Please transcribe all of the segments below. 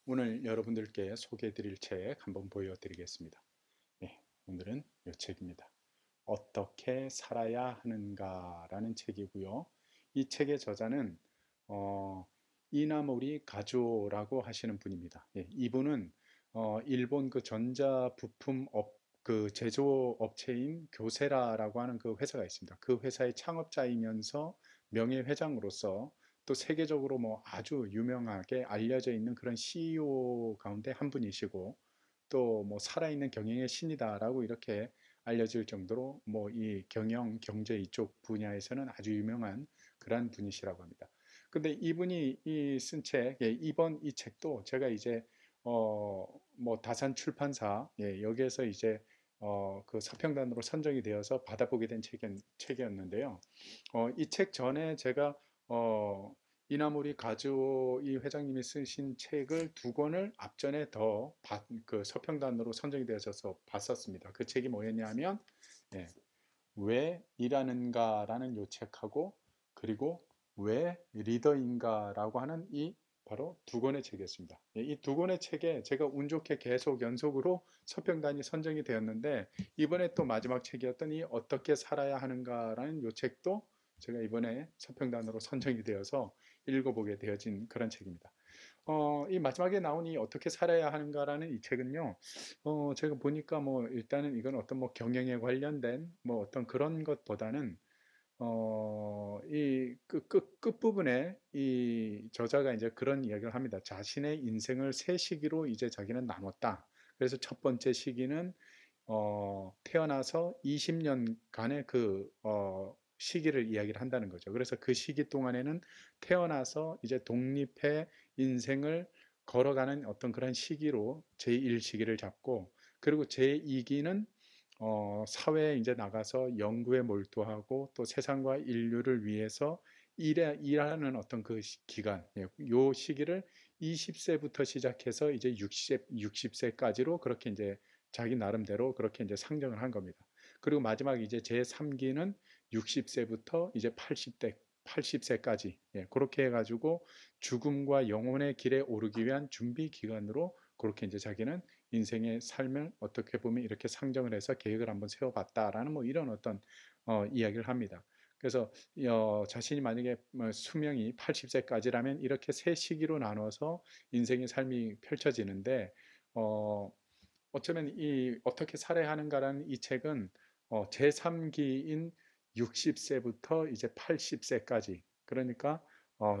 오늘 여러분들께 소개해 드릴 책 한번 보여드리겠습니다. 네, 오늘은 이 책입니다. 어떻게 살아야 하는가 라는 책이고요. 이 책의 저자는 이나모리 가조라고 하시는 분입니다. 예, 이분은 일본 그 전자부품업 그 제조업체인 교세라라고 하는 그 회사가 있습니다. 그 회사의 창업자이면서 명예회장으로서 또 세계적으로 뭐 아주 유명하게 알려져 있는 그런 CEO 가운데 한 분이시고, 또 뭐 살아있는 경영의 신이다라고 이렇게 알려질 정도로 뭐 이 경영, 경제 이쪽 분야에서는 아주 유명한 그러한 분이시라고 합니다. 근데 이분이 이 쓴 책, 예, 이번 이 책도 제가 이제 뭐 다산 출판사, 예, 여기에서 이제 그 서평단으로 선정이 되어서 받아보게 된 책이었는데요. 이 책 전에 제가 어 이나모리 가즈오 이 회장님이 쓰신 책을 두 권을 앞전에 그 서평단으로 선정이 되어서 봤었습니다. 그 책이 뭐였냐면, 예, 왜 일하는가라는 요 책하고, 그리고 왜 리더인가라고 하는 이 바로 두 권의 책이었습니다. 예, 이 두 권의 책에 제가 운 좋게 계속 연속으로 서평단이 선정이 되었는데, 이번에 또 마지막 책이었던 이 어떻게 살아야 하는가라는 요 책도 제가 이번에 서평단으로 선정이 되어서 읽어보게 되어진 그런 책입니다. 이 마지막에 나온 이 어떻게 살아야 하는가라는 이 책은요, 제가 보니까 뭐 일단은 이건 어떤 뭐 경영에 관련된 뭐 어떤 그런 것보다는 이 끝부분에 이 저자가 이제 그런 이야기를 합니다. 자신의 인생을 세 시기로 이제 자기는 나눴다. 그래서 첫 번째 시기는 태어나서 20년간의 시기를 이야기를 한다는 거죠. 그래서 그 시기 동안에는 태어나서 이제 독립해 인생을 걸어가는 어떤 그런 시기로 제1시기를 잡고, 그리고 제2기는 사회에 이제 나가서 연구에 몰두하고 또 세상과 인류를 위해서 일하는 어떤 그 기간, 예, 요 시기를 20세부터 시작해서 이제 60세까지로 그렇게 이제 자기 나름대로 그렇게 이제 상정을 한 겁니다. 그리고 마지막 이제 제3기는 60세부터 이제 80세까지, 예, 그렇게 해가지고 죽음과 영혼의 길에 오르기 위한 준비 기간으로 그렇게 이제 자기는 인생의 삶을 어떻게 보면 이렇게 상정을 해서 계획을 한번 세워봤다라는 뭐 이런 어떤 이야기를 합니다. 그래서 자신이 만약에 뭐 수명이 80세까지라면 이렇게 세 시기로 나눠서 인생의 삶이 펼쳐지는데, 어, 어쩌면 이 어떻게 살아야 하는가라는 이 책은 제3기인 60세부터 이제 80세까지, 그러니까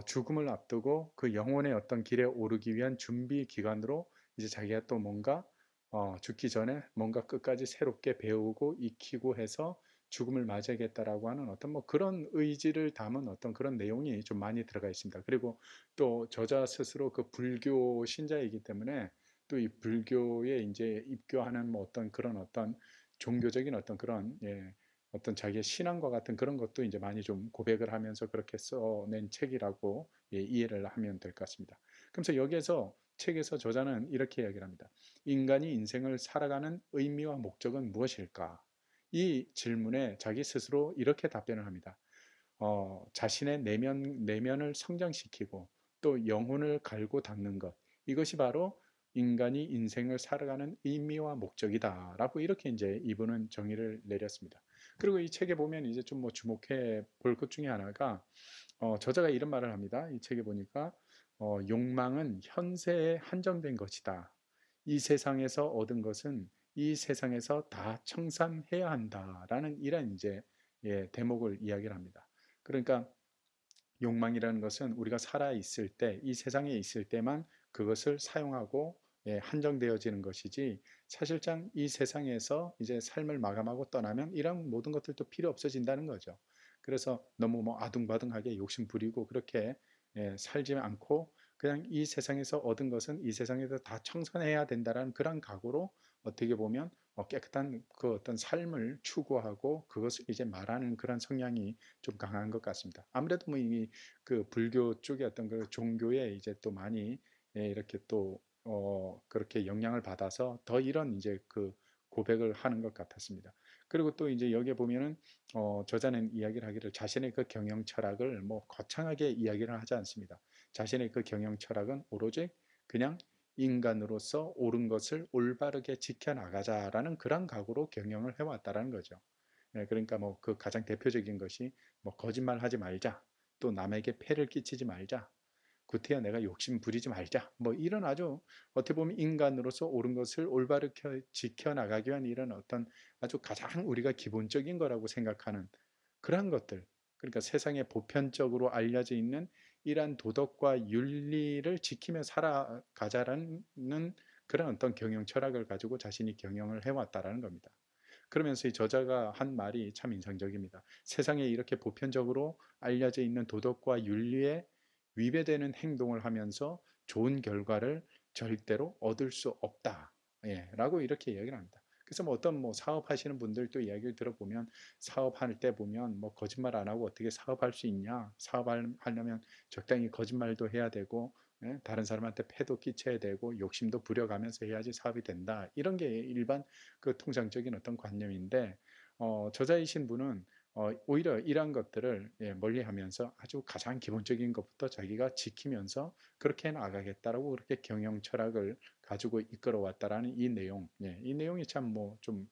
죽음을 앞두고 그 영혼의 어떤 길에 오르기 위한 준비 기간으로 이제 자기가 또 뭔가 죽기 전에 뭔가 끝까지 새롭게 배우고 익히고 해서 죽음을 맞이하겠다라고 하는 어떤 뭐 그런 의지를 담은 어떤 그런 내용이 좀 많이 들어가 있습니다. 그리고 또 저자 스스로 그 불교 신자이기 때문에 또 이 불교에 이제 입교하는 뭐 어떤 그런 어떤 종교적인 어떤 그런, 예, 어떤 자기의 신앙과 같은 그런 것도 이제 많이 좀 고백을 하면서 그렇게 써낸 책이라고, 예, 이해를 하면 될 것 같습니다. 그래서 여기에서 책에서 저자는 이렇게 이야기를 합니다. 인간이 인생을 살아가는 의미와 목적은 무엇일까? 이 질문에 자기 스스로 이렇게 답변을 합니다. 자신의 내면을 성장시키고 또 영혼을 갈고 닦는 것. 이것이 바로 인간이 인생을 살아가는 의미와 목적이다라고 이렇게 이제 이분은 정의를 내렸습니다. 그리고 이 책에 보면 이제 좀 뭐 주목해 볼 것 중에 하나가, 저자가 이런 말을 합니다. 이 책에 보니까 욕망은 현세에 한정된 것이다. 이 세상에서 얻은 것은 이 세상에서 다 청산해야 한다라는 이런 이제, 예, 대목을 이야기를 합니다. 그러니까 욕망이라는 것은 우리가 살아 있을 때, 이 세상에 있을 때만 그것을 사용하고, 예, 한정되어지는 것이지, 사실상 이 세상에서 이제 삶을 마감하고 떠나면 이런 모든 것들도 필요 없어진다는 거죠. 그래서 너무 뭐 아둥바둥하게 욕심 부리고 그렇게, 예, 살지 않고 그냥 이 세상에서 얻은 것은 이 세상에서 다 청산해야 된다는 그런 각오로 어떻게 보면 깨끗한 그 어떤 삶을 추구하고 그것을 이제 말하는 그런 성향이 좀 강한 것 같습니다. 아무래도 뭐 이미 그 불교 쪽의 어떤 그 종교에 이제 또 많이, 예, 이렇게 또 그렇게 영향을 받아서 더 이런 이제 그 고백을 하는 것 같았습니다. 그리고 또 이제 여기에 보면은 저자는 이야기를 하기를 자신의 그 경영 철학을 뭐 거창하게 이야기를 하지 않습니다. 자신의 그 경영 철학은 오로지 그냥 인간으로서 옳은 것을 올바르게 지켜나가자라는 그런 각오로 경영을 해왔다라는 거죠. 예, 그러니까 뭐 그 가장 대표적인 것이 뭐 거짓말하지 말자, 또 남에게 폐를 끼치지 말자, 구태여 내가 욕심 부리지 말자, 뭐 이런 아주 어떻게 보면 인간으로서 옳은 것을 올바르게 지켜나가기 위한 이런 어떤 아주 가장 우리가 기본적인 거라고 생각하는 그러한 것들, 그러니까 세상에 보편적으로 알려져 있는 이러한 도덕과 윤리를 지키며 살아가자라는 그런 어떤 경영 철학을 가지고 자신이 경영을 해왔다라는 겁니다. 그러면서 이 저자가 한 말이 참 인상적입니다. 세상에 이렇게 보편적으로 알려져 있는 도덕과 윤리에 위배되는 행동을 하면서 좋은 결과를 절대로 얻을 수 없다. 예, 라고 이렇게 이야기를 합니다. 그래서 뭐 어떤 뭐 사업하시는 분들도 이야기를 들어보면 사업할 때 보면 뭐 거짓말 안 하고 어떻게 사업할 수 있냐? 사업하려면 적당히 거짓말도 해야 되고, 예? 다른 사람한테 폐도 끼쳐야 되고 욕심도 부려가면서 해야지 사업이 된다. 이런 게 일반 그 통상적인 어떤 관념인데, 저자이신 분은 오히려 이러한 것들을 예, 멀리하면서 아주 가장 기본적인 것부터 자기가 지키면서 그렇게 나가겠다라고 그렇게 경영 철학을 가지고 이끌어 왔다라는 이 내용, 예, 이 내용이 참 뭐 좀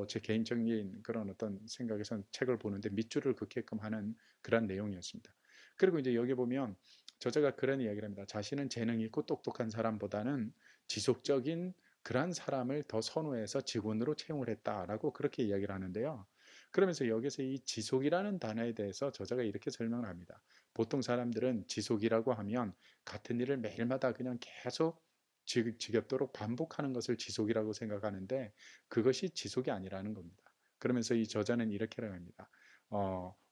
제 개인적인 그런 어떤 생각에선 책을 보는데 밑줄을 긋게끔 하는 그런 내용이었습니다. 그리고 이제 여기 보면 저자가 그런 이야기를 합니다. 자신은 재능 있고 똑똑한 사람보다는 지속적인 그러한 사람을 더 선호해서 직원으로 채용을 했다라고 그렇게 이야기를 하는데요. 그러면서 여기서 이 지속이라는 단어에 대해서 저자가 이렇게 설명을 합니다. 보통 사람들은 지속이라고 하면 같은 일을 매일마다 그냥 계속 지겹도록 반복하는 것을 지속이라고 생각하는데 그것이 지속이 아니라는 겁니다. 그러면서 이 저자는 이렇게 합니다.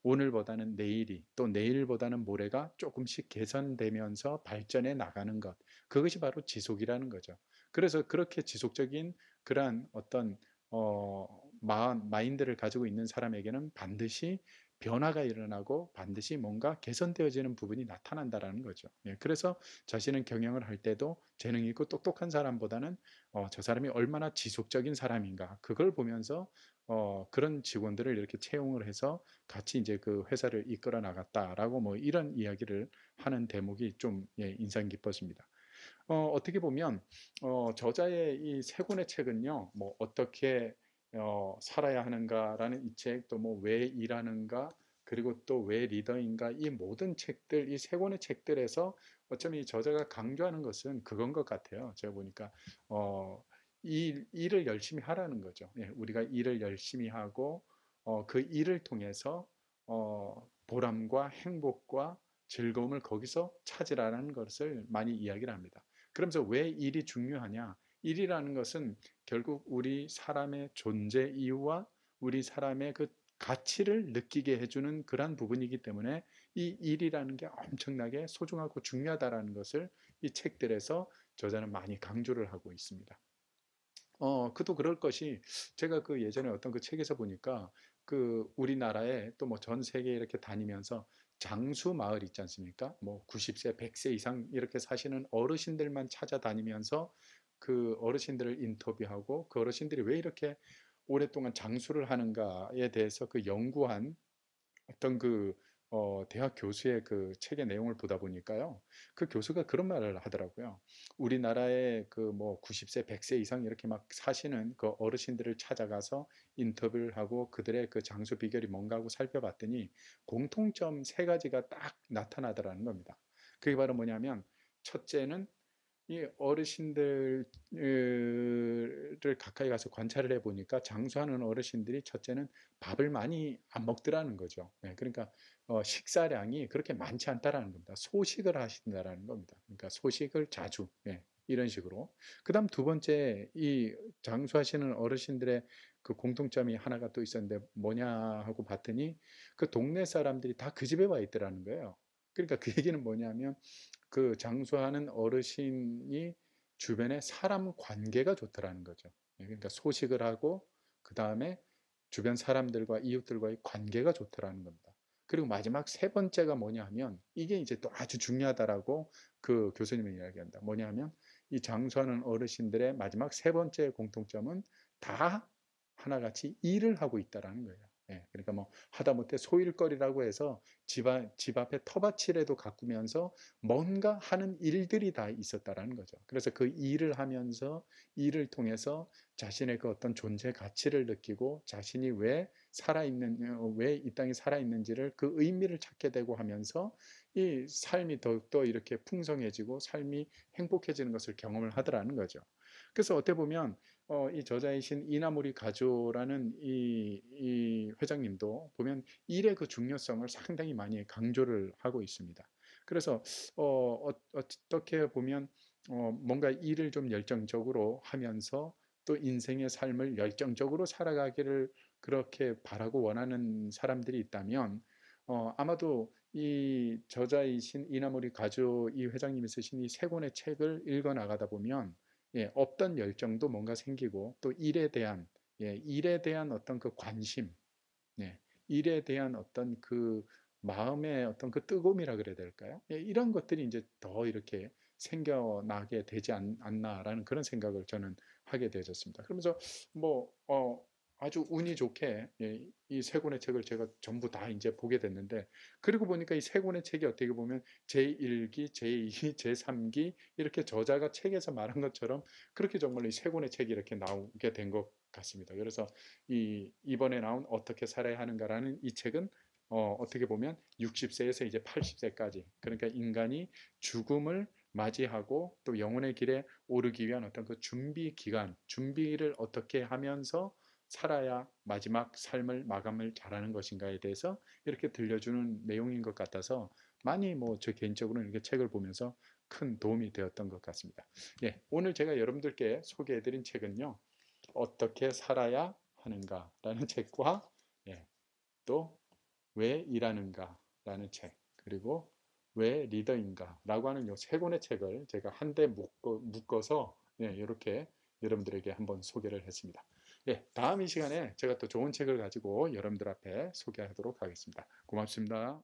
오늘보다는 내일이 또 내일보다는 모레가 조금씩 개선되면서 발전해 나가는 것, 그것이 바로 지속이라는 거죠. 그래서 그렇게 지속적인 그러한 어떤 마인드를 가지고 있는 사람에게는 반드시 변화가 일어나고 반드시 뭔가 개선되어지는 부분이 나타난다라는 거죠. 예, 그래서 자신은 경영을 할 때도 재능 있고 똑똑한 사람보다는 저 사람이 얼마나 지속적인 사람인가 그걸 보면서 그런 직원들을 이렇게 채용을 해서 같이 이제 그 회사를 이끌어 나갔다라고 뭐 이런 이야기를 하는 대목이 좀 예, 인상 깊었습니다. 어떻게 보면 저자의 이 세 권의 책은요, 뭐 어떻게 살아야 하는가라는 이 책, 또 뭐 왜 일하는가, 그리고 또 왜 리더인가, 이 모든 책들, 이 세 권의 책들에서 어쩌면 이 저자가 강조하는 것은 그건 것 같아요. 제가 보니까 일을 열심히 하라는 거죠. 예, 우리가 일을 열심히 하고 그 일을 통해서 보람과 행복과 즐거움을 거기서 찾으라는 것을 많이 이야기를 합니다. 그러면서 왜 일이 중요하냐? 일이라는 것은 결국 우리 사람의 존재 이유와 우리 사람의 그 가치를 느끼게 해주는 그러한 부분이기 때문에 이 일이라는 게 엄청나게 소중하고 중요하다라는 것을 이 책들에서 저자는 많이 강조를 하고 있습니다. 그도 그럴 것이 제가 그 예전에 어떤 그 책에서 보니까 그 우리나라에 또 뭐 전 세계 이렇게 다니면서 장수 마을 있지 않습니까? 뭐 90세, 100세 이상 이렇게 사시는 어르신들만 찾아다니면서 그 어르신들을 인터뷰하고 그 어르신들이 왜 이렇게 오랫동안 장수를 하는가에 대해서 그 연구한 어떤 그 대학 교수의 그 책의 내용을 보다 보니까요. 그 교수가 그런 말을 하더라고요. 우리나라의 그 뭐 90세, 100세 이상 이렇게 막 사시는 그 어르신들을 찾아가서 인터뷰를 하고 그들의 그 장수 비결이 뭔가 하고 살펴봤더니 공통점 세 가지가 딱 나타나더라는 겁니다. 그게 바로 뭐냐면 첫째는 이 어르신들을 가까이 가서 관찰을 해보니까 장수하는 어르신들이 첫째는 밥을 많이 안 먹더라는 거죠. 네, 그러니까 식사량이 그렇게 많지 않다라는 겁니다. 소식을 하신다라는 겁니다. 그러니까 소식을 자주, 네, 이런 식으로. 그다음 두 번째, 이 장수하시는 어르신들의 그 공통점이 하나가 또 있었는데 뭐냐 하고 봤더니 그 동네 사람들이 다 그 집에 와 있더라는 거예요. 그러니까 그 얘기는 뭐냐면 그 장수하는 어르신이 주변에 사람 관계가 좋더라는 거죠. 예, 그러니까 소식을 하고 그 다음에 주변 사람들과 이웃들과의 관계가 좋더라는 겁니다. 그리고 마지막 세 번째가 뭐냐 하면 이게 이제 또 아주 중요하다라고 그 교수님이 이야기한다. 뭐냐 하면 이 장수하는 어르신들의 마지막 세 번째 공통점은 다 하나같이 일을 하고 있다라는 거예요. 예, 그러니까 뭐 하다못해 소일거리라고 해서 집 앞에 터밭이라도 가꾸면서 뭔가 하는 일들이 다 있었다라는 거죠. 그래서 그 일을 하면서 일을 통해서 자신의 그 어떤 존재 가치를 느끼고 자신이 왜 살아있는, 왜 이 땅에 살아있는지를 그 의미를 찾게 되고 하면서 이 삶이 더욱더 이렇게 풍성해지고 삶이 행복해지는 것을 경험을 하더라는 거죠. 그래서 어떻게 보면 이 저자이신 이나모리 가조라는 이 회장님도 보면 일의 그 중요성을 상당히 많이 강조를 하고 있습니다. 그래서 어떻게 보면 뭔가 일을 좀 열정적으로 하면서 또 인생의 삶을 열정적으로 살아가기를 그렇게 바라고 원하는 사람들이 있다면 아마도 이 저자이신 이나모리 가조 이 회장님이 쓰신 이 세 권의 책을 읽어 나가다 보면 예, 없던 열정도 뭔가 생기고 또 일에 대한 예, 일에 대한 어떤 그 관심, 예, 일에 대한 어떤 그 마음의 어떤 그 뜨거움이라 그래야 될까요? 예, 이런 것들이 이제 더 이렇게 생겨나게 되지 않나라는 그런 생각을 저는 하게 되었습니다. 그러면서 뭐 아주 운이 좋게 예, 이 세 권의 책을 제가 전부 다 이제 보게 됐는데 그리고 보니까 이 세 권의 책이 어떻게 보면 제1기, 제2기, 제3기 이렇게 저자가 책에서 말한 것처럼 그렇게 정말 이 세 권의 책이 이렇게 나오게 된 것 같습니다. 그래서 이번에 나온 어떻게 살아야 하는가라는 이 책은 어떻게 보면 60세에서 이제 80세까지 그러니까 인간이 죽음을 맞이하고 또 영혼의 길에 오르기 위한 어떤 그 준비 기간, 준비를 어떻게 하면서 살아야 마지막 삶을 마감을 잘하는 것인가에 대해서 이렇게 들려주는 내용인 것 같아서 많이 뭐 저 개인적으로는 이렇게 책을 보면서 큰 도움이 되었던 것 같습니다. 예, 오늘 제가 여러분들께 소개해드린 책은요. 어떻게 살아야 하는가라는 책과 예, 또 왜 일하는가라는 책 그리고 왜 리더인가라고 하는 이 세 권의 책을 제가 한데 묶어서 예, 이렇게 여러분들에게 한번 소개를 했습니다. 예, 다음 이 시간에 제가 또 좋은 책을 가지고 여러분들 앞에 소개하도록 하겠습니다. 고맙습니다.